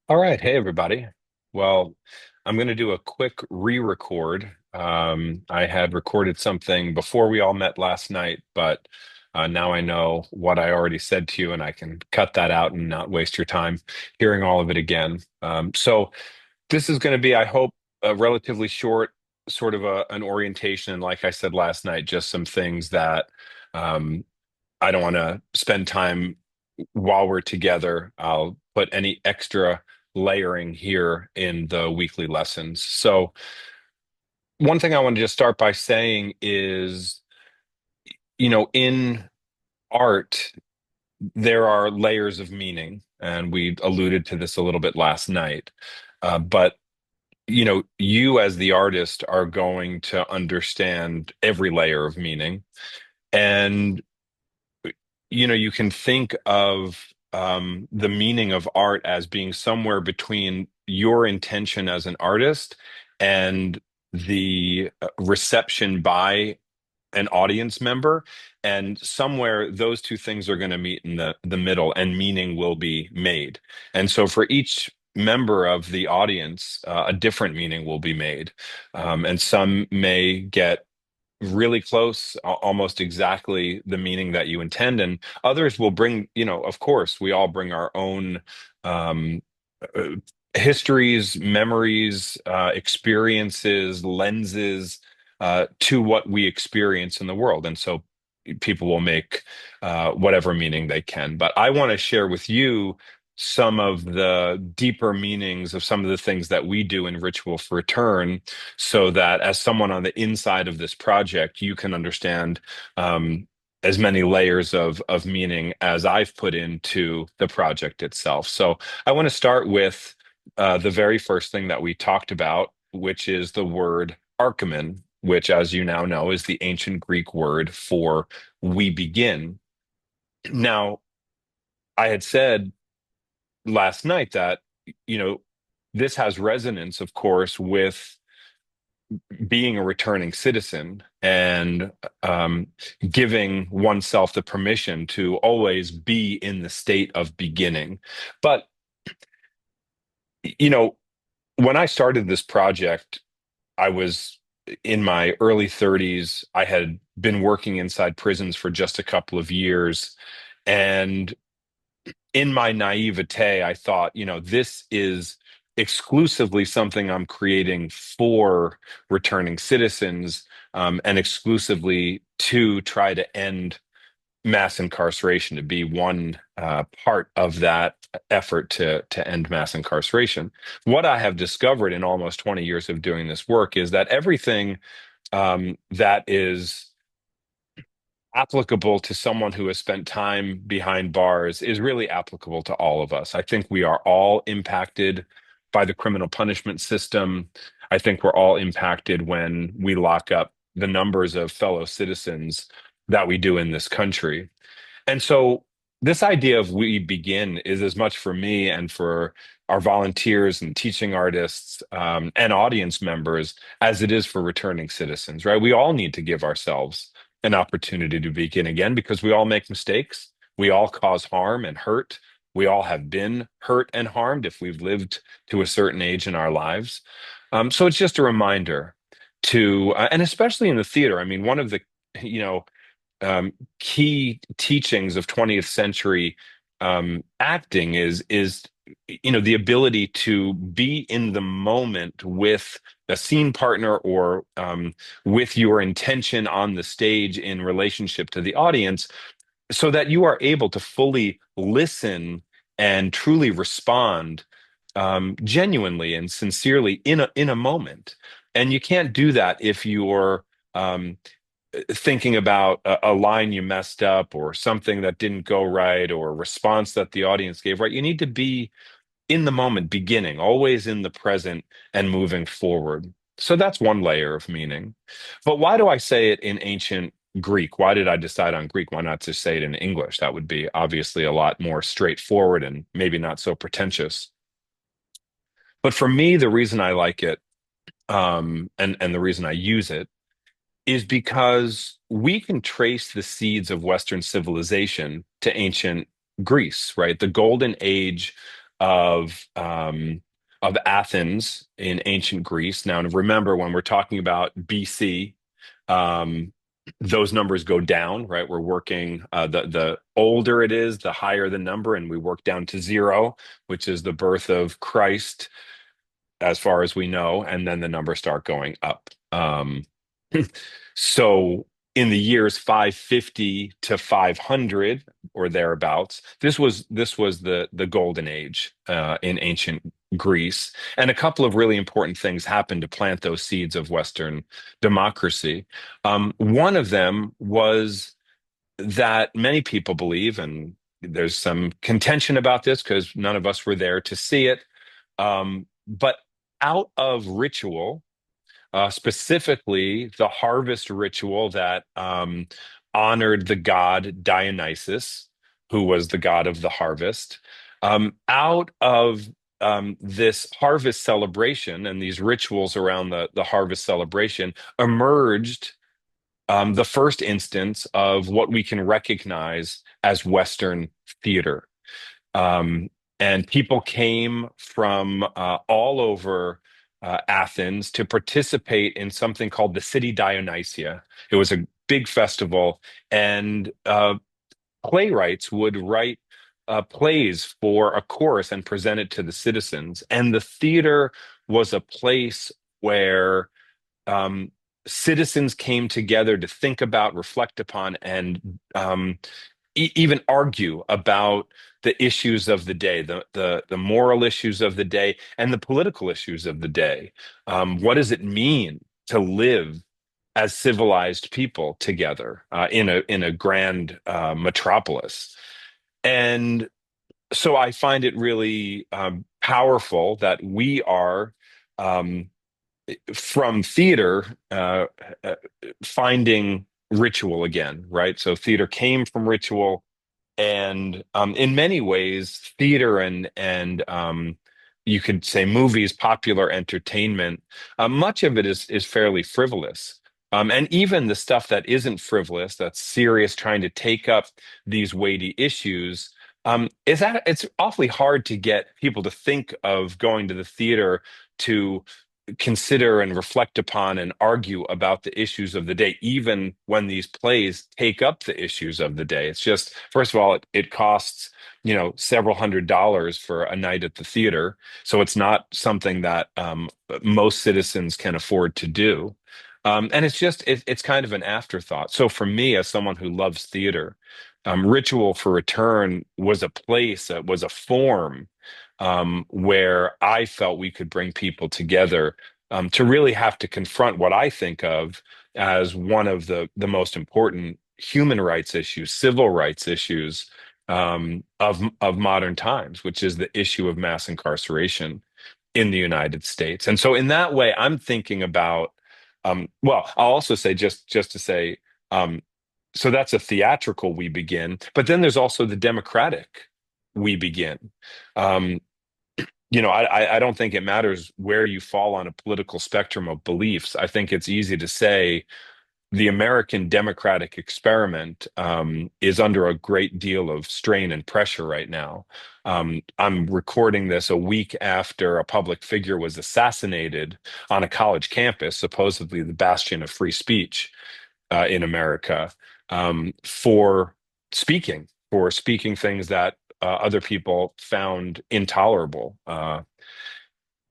All right. Hey, everybody. Well, I'm going to do a quick re-record. I had recorded something before we all met last night, but now I know what I already said to you, and I can cut that out and not waste your time hearing all of it again. So this is going to be, I hope, a relatively short sort of an orientation. And like I said last night, just some things that um, I don't want to spend time while we're together. I'll put any extra layering here in the weekly lessons. So, one thing I want to just start by saying is, in art, there are layers of meaning, and we alluded to this a little bit last night. But you as the artist are going to understand every layer of meaning. And you can think of the meaning of art as being somewhere between your intention as an artist and the reception by an audience member. And somewhere those two things are going to meet in the middle, and meaning will be made. And so for each member of the audience, a different meaning will be made. And some may get really close, almost exactly the meaning that you intend. And others will bring, of course, we all bring our own um, uh, histories, memories, experiences, lenses to what we experience in the world. And so people will make whatever meaning they can. But I want to share with you some of the deeper meanings of some of the things that we do in Ritual for Return, so that as someone on the inside of this project, you can understand as many layers of meaning as I've put into the project itself. So I want to start with the very first thing that we talked about, which is the word Archômen, which, as you now know, is the ancient Greek word for we begin. Now, I had said last night that, you know, this has resonance, of course, with being a returning citizen and giving oneself the permission to always be in the state of beginning. But, you know, when I started this project, I was in my early 30s. I had been working inside prisons for just a couple of years. And in my naivete, I thought, this is exclusively something I'm creating for returning citizens, and exclusively to try to end mass incarceration, to be one part of that effort to end mass incarceration. What I have discovered in almost 20 years of doing this work is that everything that is applicable to someone who has spent time behind bars is really applicable to all of us. I think we are all impacted by the criminal punishment system. I think we're all impacted when we lock up the numbers of fellow citizens that we do in this country. And so this idea of we begin is as much for me and for our volunteers and teaching artists, and audience members as it is for returning citizens, right? We all need to give ourselves an opportunity to begin again because we all make mistakes. We all cause harm and hurt. We all have been hurt and harmed if we've lived to a certain age in our lives. So it's just a reminder to, and especially in the theater. I mean, one of the, you know, key teachings of 20th century acting is the ability to be in the moment with a scene partner, or with your intention on the stage in relationship to the audience, so that you are able to fully listen and truly respond genuinely and sincerely in a moment. And you can't do that if you're um, thinking about a line you messed up, or something that didn't go right, or a response that the audience gave right. You need to be in the moment, beginning, always in the present and moving forward. So that's one layer of meaning. But why do I say it in ancient Greek? Why did I decide on Greek? Why not just say it in English? That would be obviously a lot more straightforward and maybe not so pretentious. But for me, the reason I like it, and the reason I use it, is because we can trace the seeds of Western civilization to ancient Greece, right? The golden age of Athens in ancient Greece. Now, remember, when we're talking about BC, um, those numbers go down, right? We're working the older it is, the higher the number, and we work down to zero, which is the birth of Christ, as far as we know, and then the numbers start going up. So in the years 550 to 500 or thereabouts, this was the golden age in ancient Greece, and a couple of really important things happened to plant those seeds of Western democracy. One of them was that many people believe, and there's some contention about this because none of us were there to see it, but out of ritual, specifically the harvest ritual that honored the god Dionysus, who was the god of the harvest. Out of this harvest celebration and these rituals around the harvest celebration emerged the first instance of what we can recognize as Western theater. Um, and people came from all over Athens to participate in something called the City Dionysia. It was a big festival, and playwrights would write plays for a chorus and present it to the citizens. And the theater was a place where um, citizens came together to think about, reflect upon, and even argue about the issues of the day, the moral issues of the day, and the political issues of the day. What does it mean to live as civilized people together in a grand metropolis? And so I find it really powerful that we are. Um, from theater uh, finding ritual again, right? So theater came from ritual, and in many ways, theater and you could say movies, popular entertainment, much of it is fairly frivolous. And even the stuff that isn't frivolous, that's serious, trying to take up these weighty issues, is that it's awfully hard to get people to think of going to the theater to consider and reflect upon and argue about the issues of the day, even when these plays take up the issues of the day. It's just, first of all, it costs, several $100s for a night at the theater. So it's not something that most citizens can afford to do. And it's kind of an afterthought. So for me, as someone who loves theater, Ritual for Return was a place, was a form where I felt we could bring people together to really have to confront what I think of as one of the most important human rights issues, civil rights issues of modern times, which is the issue of mass incarceration in the United States. And so, in that way, I'm thinking about. Well, I'll also say just to say. So that's a theatrical we begin, but then there's also the democratic we begin. Um, I don't think it matters where you fall on a political spectrum of beliefs. I think it's easy to say the American democratic experiment is under a great deal of strain and pressure right now. I'm recording this a week after a public figure was assassinated on a college campus, supposedly the bastion of free speech in America, for speaking things that other people found intolerable.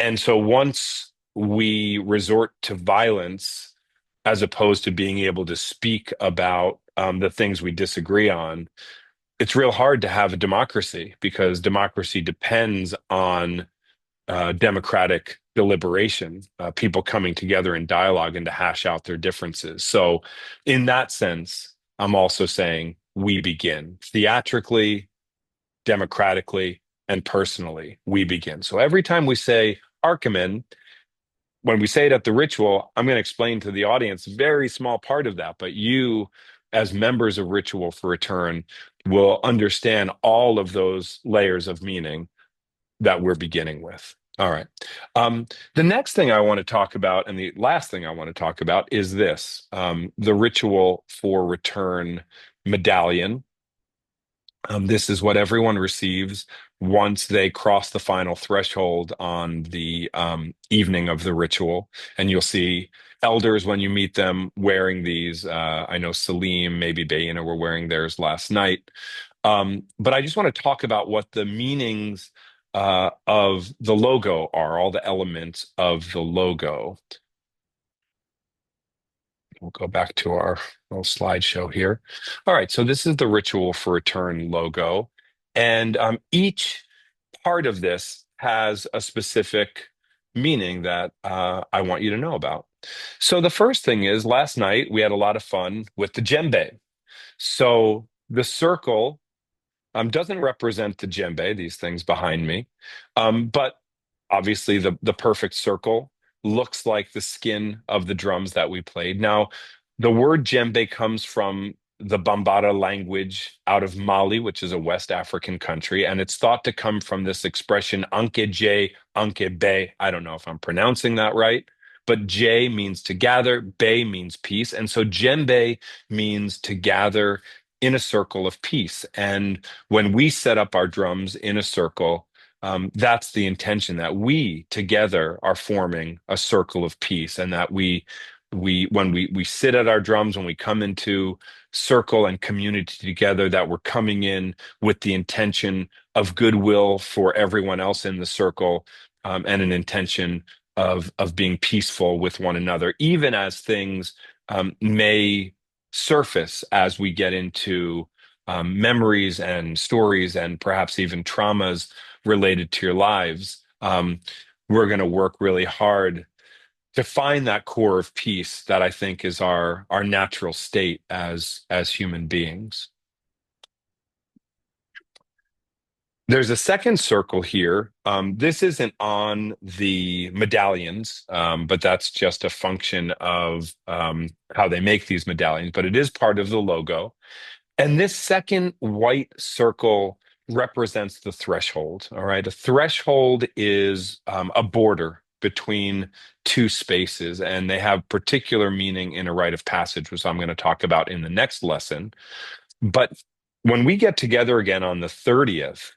And so once we resort to violence as opposed to being able to speak about the things we disagree on, it's real hard to have a democracy because democracy depends on democratic deliberation, people coming together in dialogue and to hash out their differences. So, in that sense, I'm also saying we begin theatrically, democratically, and personally. We begin. So every time we say Archômen, when we say it at the ritual, I'm going to explain to the audience a very small part of that, but you, as members of Ritual for Return, will understand all of those layers of meaning that we're beginning with. All right. The next thing I want to talk about, and the last thing I want to talk about, is this the Ritual for Return medallion. This is what everyone receives once they cross the final threshold on the evening of the ritual. And you'll see elders when you meet them wearing these. I know Salim, maybe Bayina were wearing theirs last night. But I just want to talk about what the meanings of the logo are, all the elements of the logo. We'll go back to our little slideshow here. All right, so this is the Ritual for Return logo. And each part of this has a specific meaning that I want you to know about. So the first thing is last night we had a lot of fun with the djembe. So the circle doesn't represent the djembe, these things behind me, but obviously the perfect circle looks like the skin of the drums that we played. Now, the word djembe comes from the Bambara language out of Mali, which is a West African country, and it's thought to come from this expression anke J, anke be. I don't know if I'm pronouncing that right, but J means to gather, be means peace, and so djembe means to gather in a circle of peace. And when we set up our drums in a circle, that's the intention that we together are forming a circle of peace, and that we when we sit at our drums, when we come into circle and community together, that we're coming in with the intention of goodwill for everyone else in the circle, and an intention of being peaceful with one another, even as things may surface as we get into memories and stories and perhaps even traumas related to your lives. We're going to work really hard to find that core of peace that I think is our natural state as human beings. There's a second circle here. This isn't on the medallions, but that's just a function of how they make these medallions, but it is part of the logo. And this second white circle represents the threshold. All right. A threshold is a border between two spaces, and they have particular meaning in a rite of passage, which I'm going to talk about in the next lesson. But when we get together again on the 30th,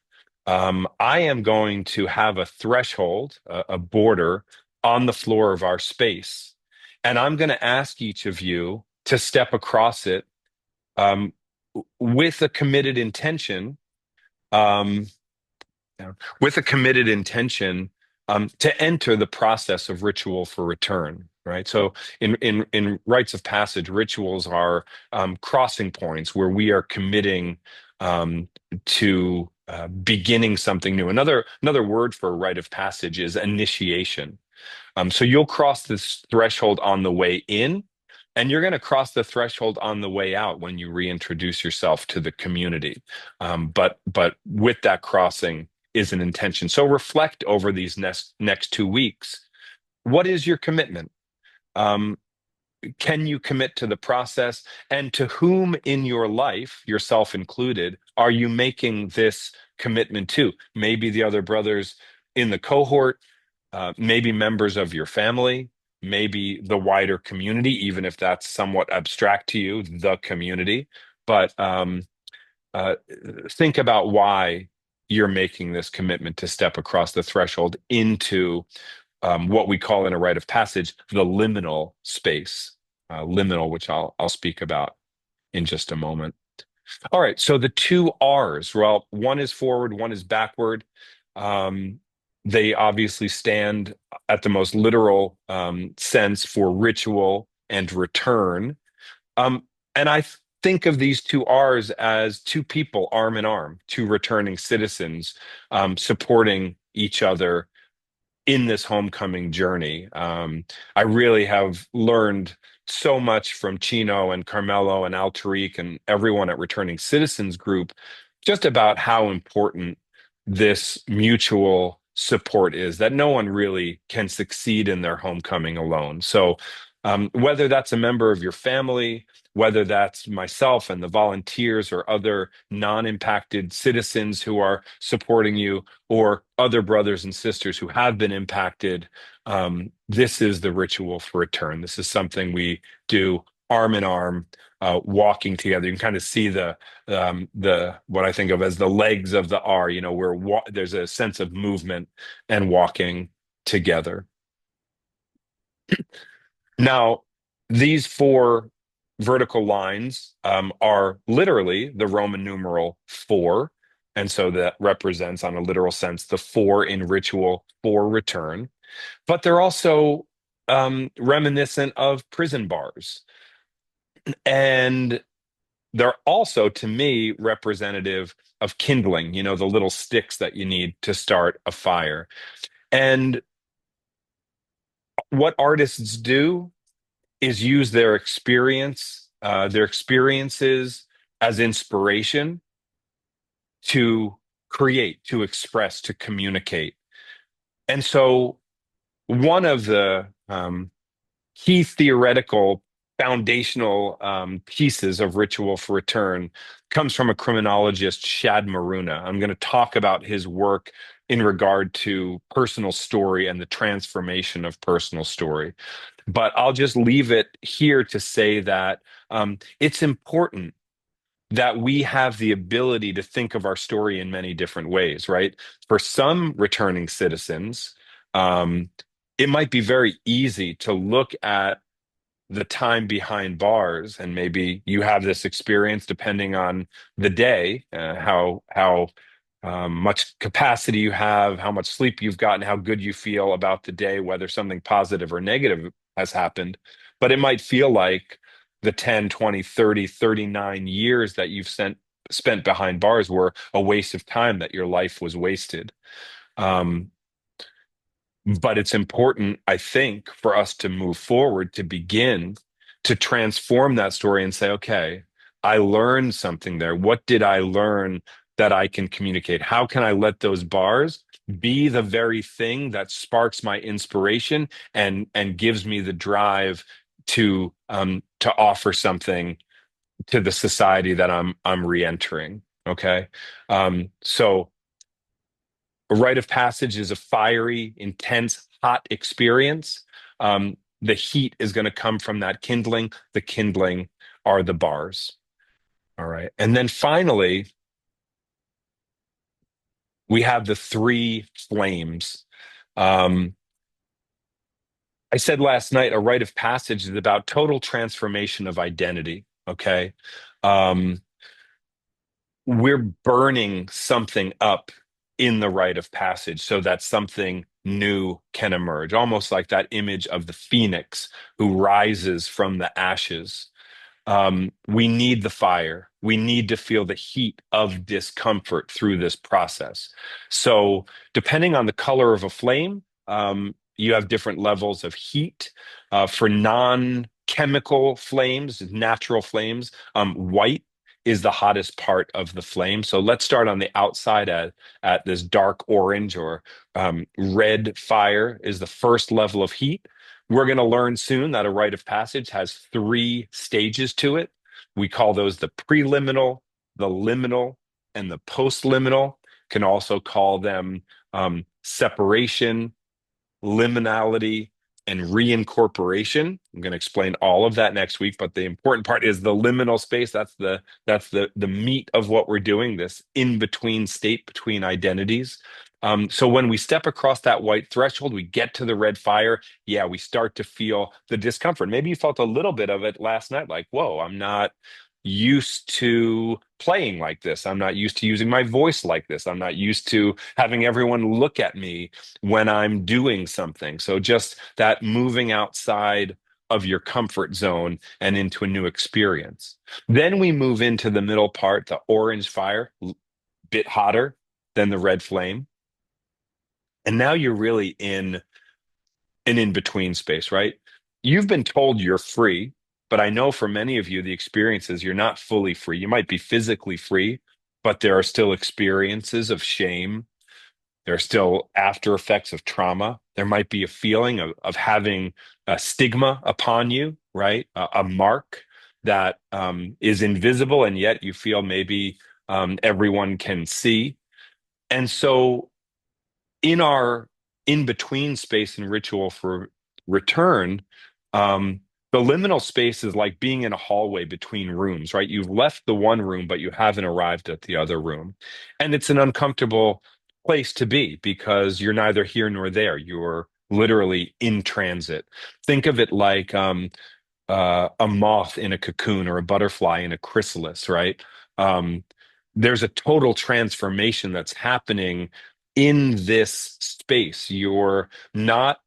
I am going to have a threshold, a border on the floor of our space. And I'm going to ask each of you to step across it um, with a committed intention, um, with a committed intention to enter the process of ritual for return. Right. So in rites of passage, rituals are crossing points where we are committing to beginning something new. Another word for a rite of passage is initiation. So you'll cross this threshold on the way in, and you're going to cross the threshold on the way out when you reintroduce yourself to the community. But with that crossing is an intention. So reflect over these next 2 weeks. What is your commitment? Um, can you commit to the process? And to whom in your life, yourself included, are you making this commitment to? Maybe the other brothers in the cohort, maybe members of your family, maybe the wider community, even if that's somewhat abstract to you, the community. But uh, think about why you're making this commitment to step across the threshold into what we call in a rite of passage the liminal space, liminal, which I'll speak about in just a moment. All right, so the two R's, well, one is forward, one is backward. Um, they obviously stand at the most literal sense for ritual and return. Um, and I think of these two R's as two people, arm in arm, two returning citizens supporting each other in this homecoming journey. I really have learned so much from Chino and Carmelo and Al Tariq and everyone at Returning Citizens Group, just about how important this mutual support is, that no one really can succeed in their homecoming alone. So, whether that's a member of your family, whether that's myself and the volunteers or other non-impacted citizens who are supporting you, or other brothers and sisters who have been impacted, this is the ritual for return. This is something we do arm in arm, walking together. You can kind of see the what I think of as the legs of the R. Where there's a sense of movement and walking together. Now, these four vertical lines are literally the Roman numeral four. And so that represents, on a literal sense, the four in ritual for return. But they're also reminiscent of prison bars. And they're also, to me, representative of kindling, the little sticks that you need to start a fire. And what artists do is use their experiences as inspiration to create, to express, to communicate. And so, one of the key theoretical foundational pieces of Ritual for Return comes from a criminologist, Shad Maruna. I'm going to talk about his work in regard to personal story and the transformation of personal story. But I'll just leave it here to say that it's important that we have the ability to think of our story in many different ways, right? For some returning citizens, um, it might be very easy to look at the time behind bars, and maybe you have this experience depending on the day, how much capacity you have, how much sleep you've gotten, how good you feel about the day, whether something positive or negative has happened. But it might feel like the 10, 20, 30, 39 years that you've spent behind bars were a waste of time, that your life was wasted. Um, but it's important, I think, for us to move forward, to begin to transform that story and say, okay, I learned something there. What did I learn that I can communicate? How can I let those bars be the very thing that sparks my inspiration and gives me the drive to offer something to the society that I'm re-entering? Okay. So a rite of passage is a fiery, intense, hot experience. The heat is going to come from that kindling. The kindling are the bars. All right. And then finally, we have the three flames. Um, I said last night, a rite of passage is about total transformation of identity. Okay. Um, we're burning something up in the rite of passage so that something new can emerge, almost like that image of the phoenix who rises from the ashes. We need the fire. We need to feel the heat of discomfort through this process. So, depending on the color of a flame, you have different levels of heat. For non-chemical flames, natural flames, white is the hottest part of the flame. So let's start on the outside at this dark orange or red fire is the first level of heat. We're going to learn soon that a rite of passage has three stages to it. We call those the preliminal, the liminal, and the postliminal. Can also call them separation, liminality, and reincorporation. I'm going to explain all of that next week, but the important part is the liminal space. That's the meat of what we're doing, this in between state between identities. So when we step across that white threshold, we get to the red fire. Yeah, we start to feel the discomfort. Maybe you felt a little bit of it last night, like, whoa, I'm not used to playing like this. I'm not used to using my voice like this. I'm not used to having everyone look at me when I'm doing something. So just that moving outside of your comfort zone and into a new experience. Then we move into the middle part, the orange fire, bit hotter than the red flame. And now you're really in an in-between space, right? You've been told you're free, but I know for many of you, the experience is you're not fully free. You might be physically free, but there are still experiences of shame. There are still after effects of trauma. There might be a feeling of having a stigma upon you, right? A mark that is invisible, and yet you feel maybe everyone can see. And so, in our in between space and ritual for return, The liminal space is like being in a hallway between rooms, right? You've left the one room, but you haven't arrived at the other room. And it's an uncomfortable place to be because you're neither here nor there. You're literally in transit. Think of it like a moth in a cocoon or a butterfly in a chrysalis, right? Um, there's a total transformation that's happening in this space. You're not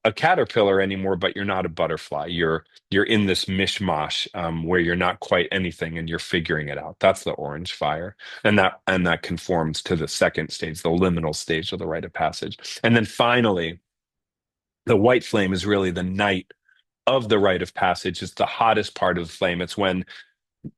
a caterpillar anymore, but you're not a butterfly. You're in this mishmash where you're not quite anything and you're figuring it out. That's the orange fire, and that conforms to the second stage, the liminal stage of the rite of passage. And then finally, the white flame is really the night of the rite of passage. It's the hottest part of the flame. It's when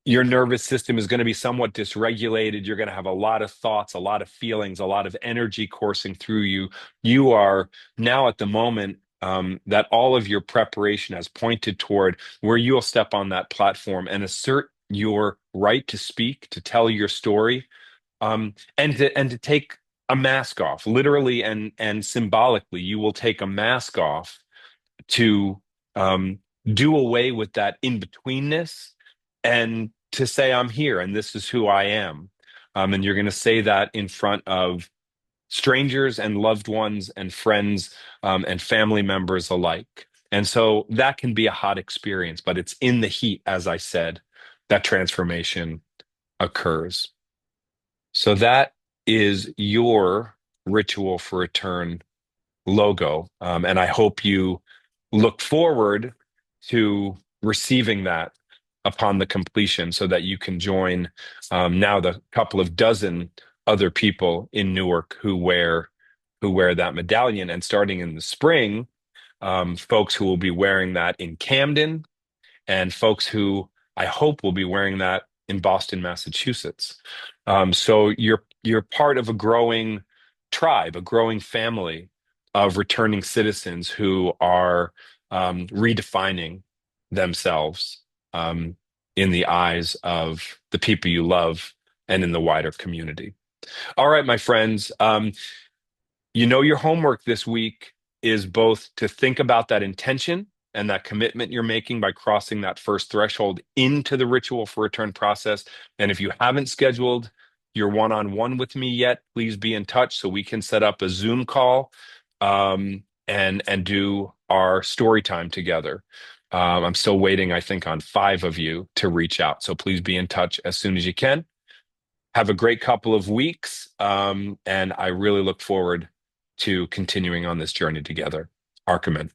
your nervous system is going to be somewhat dysregulated. You're going to have a lot of thoughts, a lot of feelings, a lot of energy coursing through you. You are now at the moment that all of your preparation has pointed toward where you'll step on that platform and assert your right to speak, to tell your story, and to take a mask off, literally and symbolically. You will take a mask off to do away with that in-betweenness and to say, I'm here and this is who I am. And you're going to say that in front of strangers and loved ones and friends and family members alike. And so that can be a hot experience, but it's in the heat, as I said, that transformation occurs. So that is your ritual for return logo. And I hope you look forward to receiving that upon the completion so that you can join now the couple of dozen other people in Newark who wear that medallion. And starting in the spring, folks who will be wearing that in Camden and folks who I hope will be wearing that in Boston, Massachusetts. So you're part of a growing tribe, a growing family of returning citizens who are redefining themselves in the eyes of the people you love and in the wider community. All right, my friends. Your homework this week is both to think about that intention and that commitment you're making by crossing that first threshold into the ritual for return process. And if you haven't scheduled your one-on-one with me yet, please be in touch so we can set up a Zoom call and do our story time together. I'm still waiting, I think, on 5 of you to reach out. So please be in touch as soon as you can. Have a great couple of weeks, and I really look forward to continuing on this journey together. Archômen.